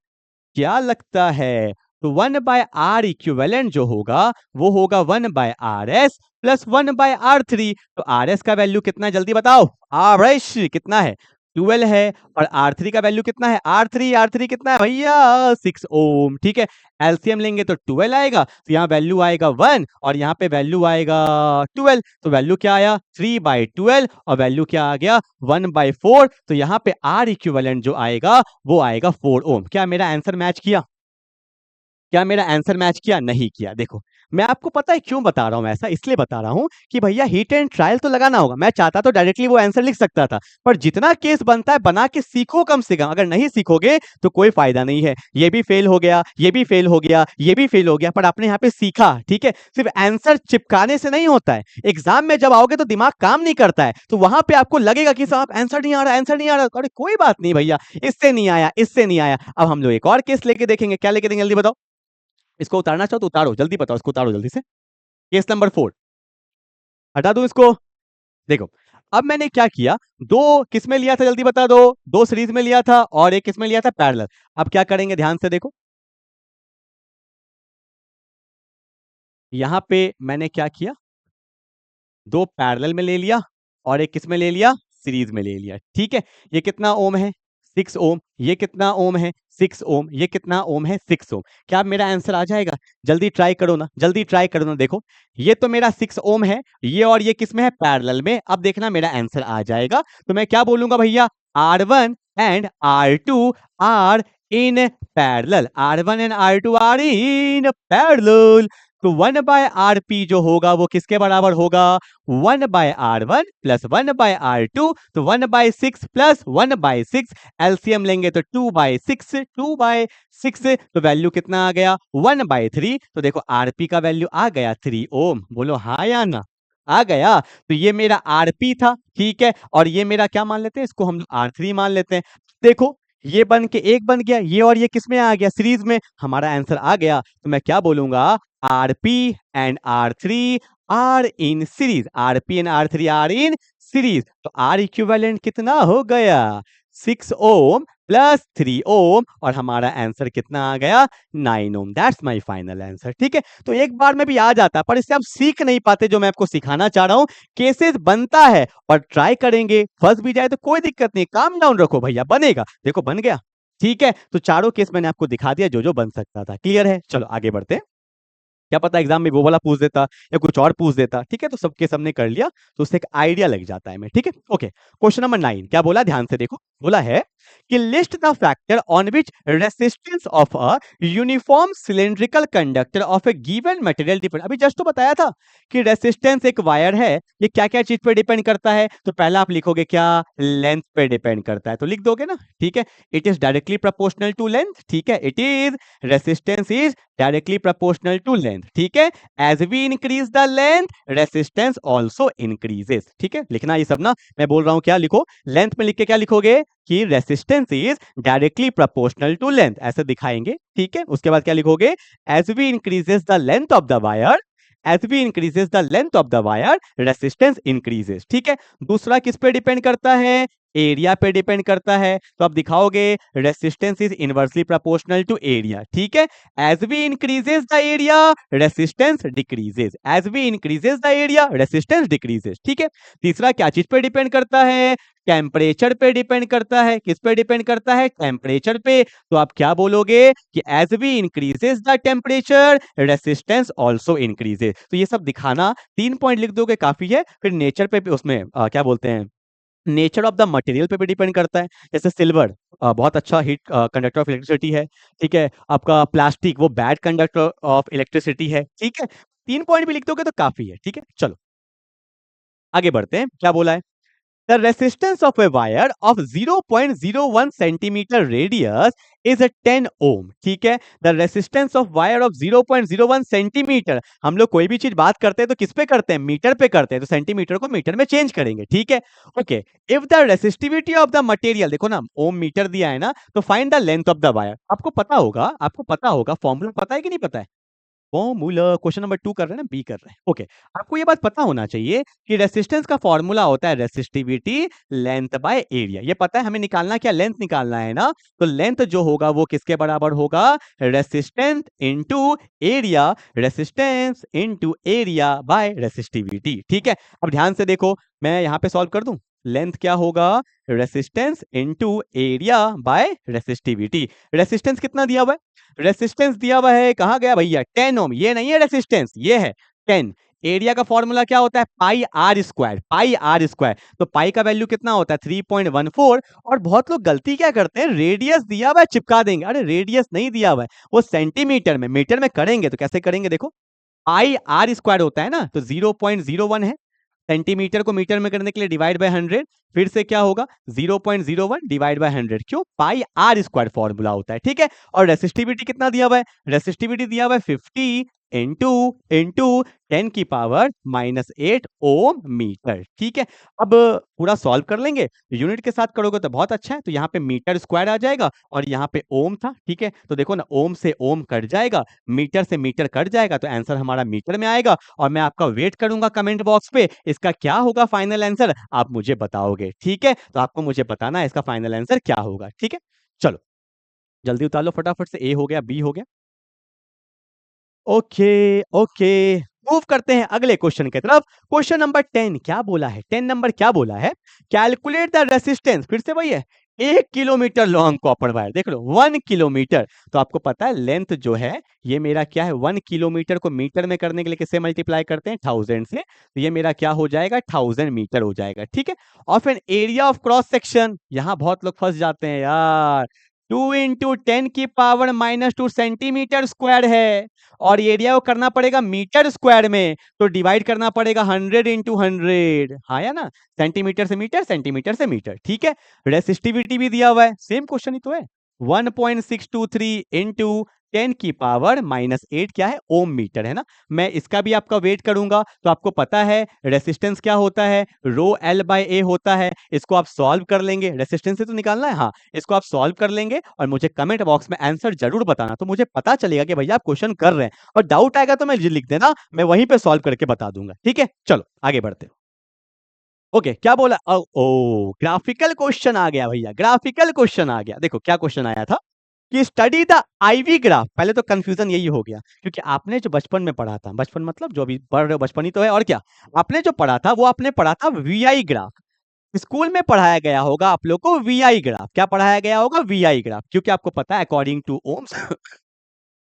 क्या लगता है? तो 1/R इक्विवेलेंट जो होगा वो होगा 1/RS प्लस 1/R3। तो RS का वैल्यू कितना है जल्दी बताओ? RS कितना है? 12 है। और R3 का वैल्यू कितना है? R3 कितना है भैया? 6 ओम। ठीक है, एलसीएम लेंगे तो 12 आएगा, तो यहाँ वैल्यू आएगा 1 और यहाँ पे वैल्यू आएगा 12। तो वैल्यू क्या आया? 3/12 और वैल्यू क्या आ गया? 1/4। तो यहाँ पे R इक्विवेलेंट जो आएगा वो आएगा 4 ओम। क्या मेरा आंसर मैच किया? क्या मेरा आंसर मैच किया? नहीं किया। देखो मैं आपको पता है क्यों बता रहा हूं ऐसा, इसलिए बता रहा हूं कि भैया हिट एंड ट्रायल तो लगाना होगा। मैं चाहता तो डायरेक्टली वो आंसर लिख सकता था, पर जितना केस बनता है बना के सीखो कम से कम। अगर नहीं सीखोगे तो कोई फायदा नहीं है। ये भी फेल हो गया, ये भी फेल हो गया, ये भी फेल हो गया, पर आपने यहाँ पे सीखा। ठीक है, सिर्फ आंसर चिपकाने से नहीं होता है। एग्जाम में जब आओगे तो दिमाग काम नहीं करता है, तो वहां पे आपको लगेगा कि साहब आंसर नहीं आ रहा, आंसर नहीं आ रहा। अरे कोई बात नहीं भैया, इससे नहीं आया, इससे नहीं आया। अब हम लोग एक और केस लेके देखेंगे। क्या लेके देंगे जल्दी बताओ? इसको उतारना चाहो तो उतारो, जल्दी बताओ, इसको उतारो जल्दी से। केस नंबर 4 हटा दूं इसको? देखो अब मैंने क्या किया, दो किस में लिया था जल्दी बता दो? दो सीरीज में लिया था और एक किस में लिया था? पैरेलल। अब क्या करेंगे ध्यान से देखो, यहां पे मैंने क्या किया, दो पैरेलल में ले लिया और एक किस में ले लिया? सीरीज में ले लिया। ठीक है, ये कितना ओम है? 6 ओम। ये कितना ओम है? 6 ओम। ये कितना ओम है? 6 ओम। क्या मेरा आंसर आ जाएगा? जल्दी ट्राई करो ना, जल्दी ट्राई करो ना। देखो ये तो मेरा 6 ओम है, ये और ये किस में है? पैरेलल में। अब देखना मेरा आंसर आ जाएगा। तो मैं क्या बोलूंगा भैया? R1 and R2 are in parallel. R1 and R2 are in parallel. तो 1/RP जो होगा वो किसके बराबर होगा? 1/R1 plus 1/R2। तो 1/6 प्लस 1/6, एलसीएम लेंगे तो 2/6, 2/6। तो वैल्यू कितना आ गया? 1/3। तो देखो आरपी का वैल्यू आ गया 3 ओम। बोलो हाँ या ना? आ गया। तो ये मेरा आरपी था, ठीक है, और ये मेरा क्या मान लेते हैं, इसको हम R3 मान लेते हैं। देखो ये बन के एक बन गया, ये और ये किस में आ गया, सीरीज में, हमारा आंसर आ गया। तो मैं क्या बोलूंगा, RP and R3 are in series, RP and R3 are in series. तो आर इक्विवेलेंट कितना हो गया, 6 ओम प्लस 3 ओम, और हमारा आंसर कितना आ गया, 9 ओम। दैट्स माय फाइनल आंसर, ठीक है। तो एक बार में भी आ जाता, पर इससे आप सीख नहीं पाते जो मैं आपको सिखाना चाह रहा हूं। केसेस बनता है और ट्राई करेंगे, फंस भी जाए तो कोई दिक्कत नहीं, काम डाउन रखो भैया, बनेगा। देखो बन गया, ठीक है। तो चारों केस मैंने आपको दिखा दिया जो जो बन सकता था, क्लियर है। चलो आगे बढ़ते हैं। क्या पता एग्जाम में वो वाला पूछ देता या कुछ और पूछ देता, ठीक है। तो सबके सबने कर लिया, तो उससे एक आइडिया लग जाता है, मैं ठीक है। ओके, क्वेश्चन नंबर 9 क्या बोला, ध्यान से देखो। बोला है कि list the factor on which resistance of a uniform cylindrical conductor of A given material depend. अभी जस्ट तो बताया था कि रेसिस्टेंस एक वायर है, ये क्या क्या चीज पे डिपेंड करता है। तो पहला आप लिखोगे क्या, लेंथ पे डिपेंड करता है, तो लिख दोगे ना, ठीक है। It is directly proportional to length, ठीक है। It is, resistance is directly proportional to length, ठीक है। As we increase the length resistance also increases, ठीक है। लिखना ये सब ना, मैं बोल रहा हूं क्या लिखो, लेंथ में लिख के क्या लिखोगे कि resistance is directly proportional to length, ऐसे दिखाएंगे, ठीक है। उसके बाद क्या लिखोगे, as we increases the length of the wire, as we increases the length of the wire resistance increases, ठीक है। दूसरा किस पे डिपेंड करता है, एरिया पे डिपेंड करता है। तो आप दिखाओगे resistance is inversely proportional to area, ठीक है। As we increases the area resistance decreases, as we increases the area resistance decreases, ठीक है। तीसरा क्या चीज पे डिपेंड करता है, टेम्परेचर पे डिपेंड करता है। किस पे डिपेंड करता है, टेम्परेचर पे। तो आप क्या बोलोगे कि as we increases the temperature resistance also increases. तो ये सब दिखाना, 3 पॉइंट लिख दोगे काफी है। फिर नेचर पे भी उसमें क्या बोलते हैं, नेचर ऑफ द मटेरियल पे भी डिपेंड करता है। जैसे सिल्वर बहुत अच्छा हीट कंडक्टर ऑफ इलेक्ट्रिसिटी है, ठीक है। आपका प्लास्टिक वो बैड कंडक्टर ऑफ इलेक्ट्रिसिटी है, ठीक है। 3 पॉइंट भी लिख दोगे तो काफी है, ठीक है। चलो आगे बढ़ते हैं, क्या बोला है, the resistance of a wire of 0.01 centimeter radius is a 10 ohm, ठीक है। the resistance of wire of 0.01 centimeter, हम लोग कोई भी चीज बात करते हैं तो किस पे करते हैं, मीटर पे करते हैं, तो सेंटीमीटर को मीटर में चेंज करेंगे, ठीक है। Okay, if the resistivity of the material, देखो ना ओम मीटर दिया है ना, तो find the length of the wire. आपको पता होगा, आपको पता होगा, फॉर्मूला पता है कि नहीं पता है, फॉर्मूला, क्वेश्चन नंबर 2 कर रहे हैं ना, बी कर रहे हैं। ओके, आपको ये बात पता होना चाहिए कि रेसिस्टेंस का फॉर्मूला होता है रेसिस्टिविटी लेंथ बाय एरिया। ये पता है हमें निकालना, क्या लेंथ निकालना है ना। तो लेंथ जो होगा वो किसके बराबर होगा, resistance into area, resistance into area bye resistivity, ठीक है। अब ध्यान से देखो, मैं यहां पे सॉल्व कर दूं। लेंथ क्या होगा, resistance into area bye resistivity. Resistance कितना दिया हुआ है, रेसिस्टेंस दिया हुआ है, कहां गया भैया, 10 ओम। ये नहीं है रेसिस्टेंस, ये है 10। एरिया का फॉर्मूला क्या होता है, pi r square, pi r square. तो पाई का वैल्यू कितना होता है, 3.14। और बहुत लोग गलती क्या करते हैं, रेडियस दिया हुआ है चिपका देंगे। अरे रेडियस नहीं दिया हुआ है, वो सेंटीमीटर में, मीटर में करेंगे। तो कैसे करेंगे, देखो पाई आर स्क्वायर होता है ना, तो 0.01 है। सेंटीमीटर को मीटर में करने के लिए डिवाइड बाय 100, फिर से क्या होगा, 0.01 डिवाइड बाय 100। क्यों, पाई आर स्क्वायर फॉर्मूला होता है, ठीक है। और रेसिस्टिविटी कितना दिया हुआ है, रेसिस्टिविटी दिया हुआ है 50 इंटू इंटू 10 की पावर -8 ओम मीटर, ठीक है। अब पूरा सॉल्व कर लेंगे, यूनिट के साथ करोगे तो बहुत अच्छा है। तो यहाँ पे मीटर स्क्वायर आ जाएगा और यहाँ पे ओम था, ठीक है। तो देखो ना, ओम से ओम कट जाएगा, मीटर से मीटर कट जाएगा, तो आंसर हमारा मीटर में आएगा। और मैं आपका वेट करूंगा कमेंट बॉक्स पे, इसका क्या होगा फाइनल आंसर, आप मुझे बताओगे, ठीक है। तो आपको मुझे बताना है इसका फाइनल आंसर क्या होगा, ठीक है। चलो जल्दी उतार लो फटाफट से, ए हो गया, बी हो गया। ओके ओके, मूव करते हैं अगले क्वेश्चन की तरफ। क्वेश्चन नंबर 10 क्या बोला है, 10 नंबर क्या बोला है, कैलकुलेट द रेसिस्टेंस, फिर से वही है, 1 किलोमीटर लॉन्ग कॉपर वायर। देख लो 1 किलोमीटर, तो आपको पता है लेंथ जो है ये मेरा क्या है, 1 किलोमीटर को मीटर में करने के लिए किससे मल्टीप्लाई करते हैं, 1000 से। तो ये मेरा क्या हो जाएगा, 1000 मीटर हो जाएगा, ठीक है। Of an area of cross section, यहां बहुत लोग फंस जाते हैं यार, 2 इंटू 10 की पावर -2 सेंटीमीटर स्क्वायर है, और एरिया को करना पड़ेगा मीटर स्क्वायर में, तो डिवाइड करना पड़ेगा 100 इंटू 100, हाँ या ना, सेंटीमीटर से मीटर, सेंटीमीटर से मीटर, ठीक है। रेसिस्टिविटी भी दिया हुआ है, सेम क्वेश्चन ही तो है, 1.623 इंटू 10 की पावर -8 क्या है, ओम मीटर है ना। मैं इसका भी आपका वेट करूंगा तो आपको पता है रेसिस्टेंस क्या होता है, रो एल बाय ए होता है। इसको आप सॉल्व कर लेंगे, रेसिस्टेंस से तो निकालना है, हाँ इसको आप सॉल्व कर लेंगे और मुझे कमेंट बॉक्स में आंसर जरूर बताना, तो मुझे पता चलेगा कि भैया आप क्वेश्चन कर रहे हैं। और डाउट आएगा तो मैं लिख देना, मैं वहीं पे सॉल्व करके बता दूंगा। ठीक है, चलो आगे बढ़ते हैं। ओके, क्या बोला, ओ ग्राफिकल क्वेश्चन आ गया भैया, ग्राफिकल क्वेश्चन आ गया। देखो क्या क्वेश्चन आया था कि स्टडी द आईवी ग्राफ। पहले तो कंफ्यूजन यही हो गया क्योंकि आपने जो बचपन में पढ़ा था, बचपन मतलब जो अभी पढ़ रहे हो बचपन ही तो है, और क्या आपने जो पढ़ा था वो आपने पढ़ा था वीआई ग्राफ। स्कूल में पढ़ाया गया होगा आप लोग को वीआई ग्राफ। क्या पढ़ाया गया होगा, वीआई ग्राफ, क्योंकि आपको पता है according to Ohm's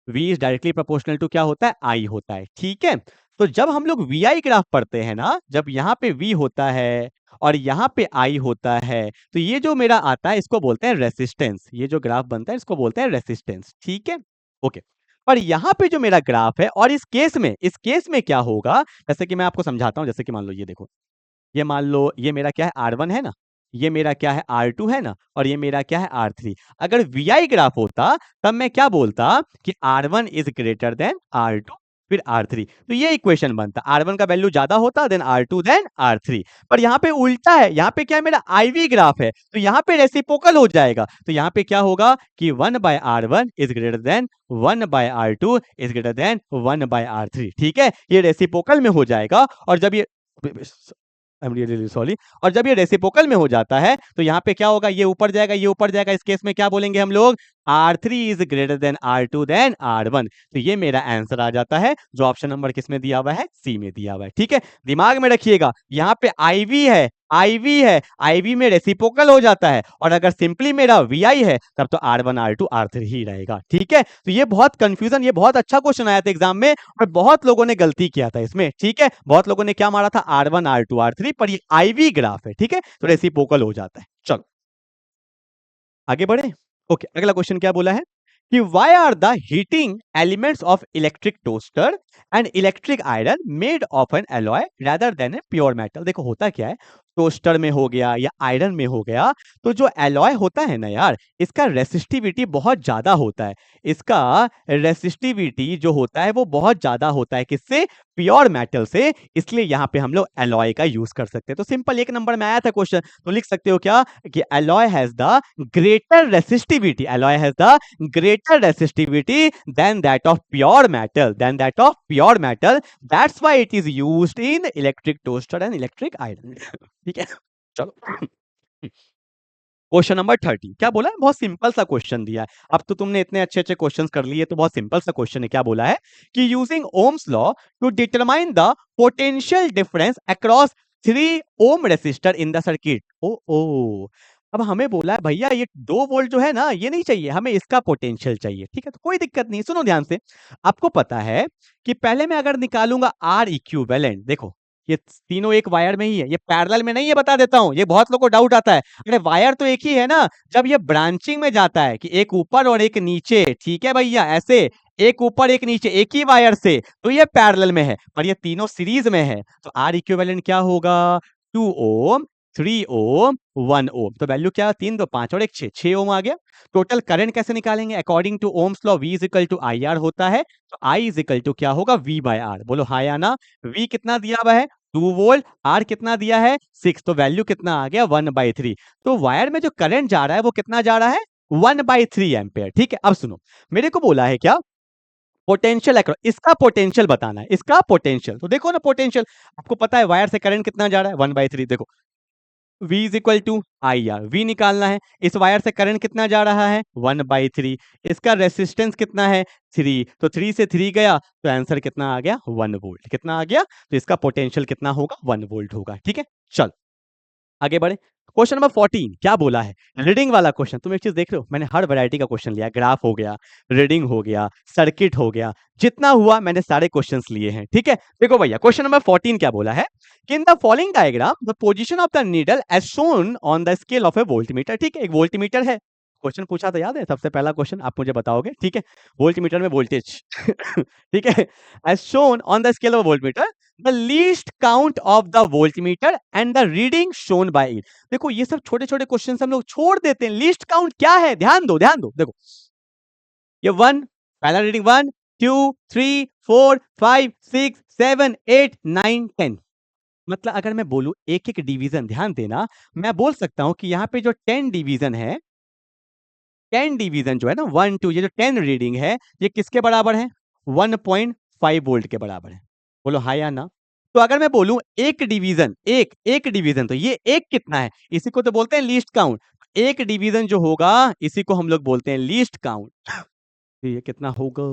V is directly proportional to क्या होता है, I होता है। ठीक है, तो जब हम लोग VI ग्राफ पढ़ते हैं ना, जब यहाँ पे V होता है और यहाँ पे I होता है, तो ये जो मेरा आता है इसको बोलते हैं रेसिस्टेंस। ये जो ग्राफ बनता है इसको बोलते हैं रेसिस्टेंस। ठीक है, ओके। पर यहाँ पे जो मेरा ग्राफ है, और इस केस में क्या होगा, जैसे कि मैं आपको समझाता हूँ। जैसे कि मान लो ये देखो, ये मान लो ये मेरा क्या है, R1 है ना, ये मेरा क्या है, R2 है ना, और ये मेरा क्या है, R3। अगर VI ग्राफ होता तब मैं क्या बोलता कि R1 is greater than R2 फिर R3, तो ये इक्वेशन बनता। R1 का वैल्यू ज्यादा होता देन R2 देन R3। पर यहाँ पे उल्टा है, यहाँ पे क्या है, मेरा IV ग्राफ है, तो यहाँ पे रेसिप्रोकल हो जाएगा। तो यहाँ पे क्या होगा कि 1/R1 is greater than 1/R2 is greater than 1/R3। ठीक है, ये रेसिप्रोकल में हो जाएगा। और जब ये आई एम रियली सॉरी, और जब ये रेसिप्रोकल में हो जाता है तो यहाँ पे क्या होगा, ये ऊपर जाएगा, ये ऊपर जाएगा। इस केस में क्या बोलेंगे हम लोग, R3 is greater than R2 then R1। तो ये मेरा आंसर आ जाता है, जो ऑप्शन नंबर किस में दिया हुआ है, सी में दिया हुआ है। ठीक है, दिमाग में रखिएगा, यहाँ पे IV है, IV है, IV में रेसिप्रोकल हो जाता है, और अगर सिंपली मेरा VI है तब तो R1 R2 R3 ही रहेगा। ठीक है, तो ये बहुत कंफ्यूजन, ये बहुत अच्छा क्वेश्चन आया था एग्जाम में और बहुत लोगों ने गलती किया था इसमें। ठीक है, बहुत लोगों ने क्या मारा था, R1 R2 R3, पर ये IV ग्राफ है। ठीक है, तो रेसिप्रोकल हो जाता है। चलो आगे बढ़े। ओके, अगला क्वेश्चन क्या बोला है कि why are the heating elements of electric toaster and electric iron made of an alloy rather than a pure metal। देखो होता क्या है, टोस्टर में हो गया या आयरन में हो गया, तो जो एलॉय होता है ना यार, इसका रेसिस्टिविटी बहुत ज्यादा होता है। इसका रेसिस्टिविटी जो होता है वो बहुत ज्यादा होता है, किससे, प्योर मेटल से। इसलिए यहाँ पे हम लोग एलॉय का यूज कर सकते हैं। तो सिंपल 1 नंबर में आया था क्वेश्चन, तो लिख सकते हो क्या कि alloy has the greater resistivity, alloy has the greater resistivity than that of pure metal, that's why it is used in electric toaster and electric iron। ठीक है, चलो क्वेश्चन नंबर 30 क्या बोला है, बहुत सिंपल सा क्वेश्चन दिया है। अब तो तुमने इतने अच्छे अच्छे क्वेश्चंस कर लिए, तो बहुत सिंपल सा क्वेश्चन है। क्या बोला है कि using ohm's law to determine the potential difference across 3 ohm resistor in the circuit. ओ अब हमें बोला है भैया ये 2 वोल्ट जो है ना, ये नहीं चाहिए हमें, इसका पोटेंशियल चाहिए। ठीक है, तो कोई दिक्कत नहीं, सुनो ध्यान से। आपको पता है कि पहले मैं अगर निकालूंगा R इक्विवेलेंट, देखो ये तीनों एक वायर में ही है, ये पैरेलल में नहीं है, बता देता हूं, ये बहुत लोगों को डाउट आता है। अरे वायर तो एक ही है ना, जब ये ब्रांचिंग में जाता है कि एक ऊपर और एक नीचे, ठीक है भैया, ऐसे एक ऊपर एक नीचे एक ही वायर से, तो ये पैरेलल में है। पर ये तीनों सीरीज में है, तो R इक्विवेलेंट क्या होगा, 2 ओम, 3 ओम, 1 ओम। तो वैल्यू क्या, 3 2 5 और 1 6 ओम आ गया। टोटल करंट कैसे निकालेंगे, according to Ohm's law V is equal to IR होता है, तो I इज इक्वल टू क्या होगा, V बाय R। बोलो हाँ या ना। V कितना दिया हुआ है, 2 वोल्ट, R कितना दिया है 6, तो वैल्यू कितना आ गया 1/3। तो वायर में जो करंट जा रहा है वो कितना जा रहा है, 1/3 एम्पेयर। ठीक है, अब सुनो, मेरे को बोला है क्या, पोटेंशियल अक्रॉस, इसका पोटेंशियल बताना है, इसका पोटेंशियल। तो देखो ना पोटेंशियल, आपको पता है वायर से करंट कितना जा रहा है, 1/3। देखो V is equal to IR, V निकालना है। इस वायर से करंट कितना जा रहा है, 1/3। इसका रेसिस्टेंस कितना है, 3, तो 3 से 3 गया तो आंसर कितना आ गया, 1 वोल्ट। कितना आ गया, तो इसका पोटेंशियल कितना होगा, 1 वोल्ट होगा। ठीक है, चल आगे बढ़े। क्वेश्चन नंबर 14 क्या बोला है, रीडिंग वाला क्वेश्चन। तुम एक चीज देख रहे हो, मैंने हर वैरायटी का क्वेश्चन लिया, ग्राफ हो गया, रीडिंग हो गया, सर्किट हो गया, जितना हुआ मैंने सारे क्वेश्चंस लिए हैं। ठीक है, देखो भैया क्वेश्चन नंबर 14 क्या बोला है कि in the following diagram the position of the needle as shown on the scale of a voltmeter. ठीक है, एक वोल्टमीटर है, क्वेश्चन पूछा था याद है, सबसे पहला क्वेश्चन आप मुझे बताओगे। ठीक है, वोल्टमीटर में वोल्टेज ठीक है, as shown on the scale of voltmeter the least count of the voltmeter and the reading shown by it. देखो ये सब छोटे छोटे क्वेश्चन हम लोग छोड़ देते हैं, लीस्ट काउंट क्या है, ध्यान दो ध्यान दो। देखो ये 1 पहला रीडिंग 1 2 3 4 5 6 7 8 9 10। मतलब अगर मैं बोलूं एक एक डिवीजन, ध्यान देना, मैं बोल सकता हूं कि यहाँ पे जो 10 डिवीजन है, 10 डिवीजन जो है ना 1 2, ये जो 10 रीडिंग है ये किसके बराबर है? 1.5 वोल्ट के बराबर है। बोलो हाँ या ना? तो अगर मैं बोलूं एक डिवीजन, एक एक डिवीजन, तो ये एक कितना है? इसी को तो बोलते हैं लीस्ट काउंट। एक डिवीजन जो होगा इसी को हम लोग बोलते हैं लीस्ट काउंट। तो ये कितना होगा?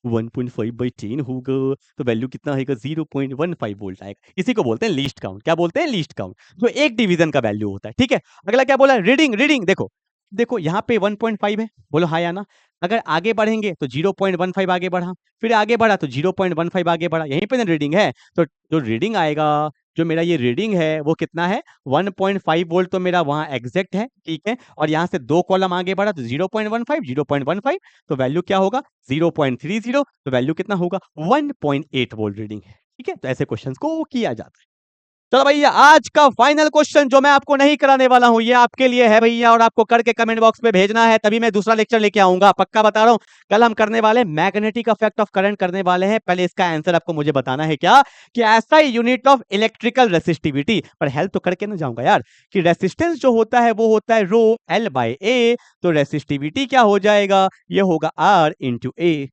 1.5 बाई 10 होगा। तो वैल्यू कितना आएगा? 0.15 वोल्ट आएगा। इसी को बोलते हैं लीस्ट काउंट। क्या बोलते हैं? Least count. तो एक डिवीजन का वैल्यू होता है। ठीक है, अगला क्या बोला? रीडिंग। रीडिंग देखो, देखो यहाँ पे 1.5 है, बोलो हाँ या ना? अगर आगे बढ़ेंगे तो 0.15 आगे बढ़ा, फिर आगे बढ़ा तो 0.15 आगे बढ़ा, यहीं पे ना रीडिंग है। तो जो रीडिंग आएगा, जो मेरा ये रीडिंग है वो कितना है? 1.5 वोल्ट तो मेरा वहां एग्जैक्ट है। ठीक है, और यहाँ से 2 कॉलम आगे बढ़ा तो 0.15 0.15, तो वैल्यू क्या होगा? 0.30। तो वैल्यू कितना होगा? 1.8 वोल्ट रीडिंग है। ठीक है, तो ऐसे क्वेश्चंस को किया जाता है। चलो भैया, आज का फाइनल क्वेश्चन जो मैं आपको नहीं कराने वाला हूं, ये आपके लिए है भैया, और आपको करके कमेंट बॉक्स में भेजना है, तभी मैं दूसरा लेक्चर लेके आऊंगा, पक्का बता रहा हूं। कल हम करने वाले मैग्नेटिक इफेक्ट ऑफ करंट करने वाले हैं। पहले इसका आंसर आपको मुझे बताना है क्या, कि ऐसा यूनिट ऑफ इलेक्ट्रिकल रेसिस्टिविटी, पर हेल्प तो करके ना जाऊंगा यार, कि रेसिस्टेंस जो होता है वो होता है रो एल बाय ए, तो रेसिस्टिविटी क्या हो जाएगा? ये होगा R into A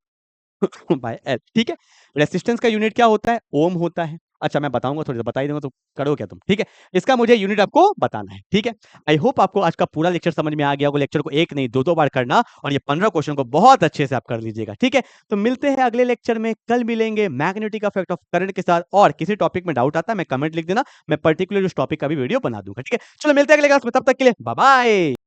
by L. ठीक है, रेसिस्टेंस का यूनिट क्या होता है? ओम होता है। अच्छा, मैं बताऊंगा, थोड़ी देर बता ही दूंगा, तो करो क्या तुम? ठीक है, इसका मुझे यूनिट आपको बताना है। ठीक है, आई होप आपको आज का पूरा लेक्चर समझ में आ गया होगा। लेक्चर को एक नहीं दो दो बार करना, और ये 15 क्वेश्चन को बहुत अच्छे से आप कर लीजिएगा। ठीक है, तो मिलते हैं अगले लेक्चर में, कल मिलेंगे मैग्नेटिक इफेक्ट ऑफ करंट के साथ। और किसी टॉपिक में डाउट आता है मैं कमेंट लिख देना, मैं पर्टिकुलर उस टॉपिक का भी वीडियो बना दूंगा। ठीक है, चलो मिलते हैं अगले क्लास में, तब तक के लिए बाय बाय।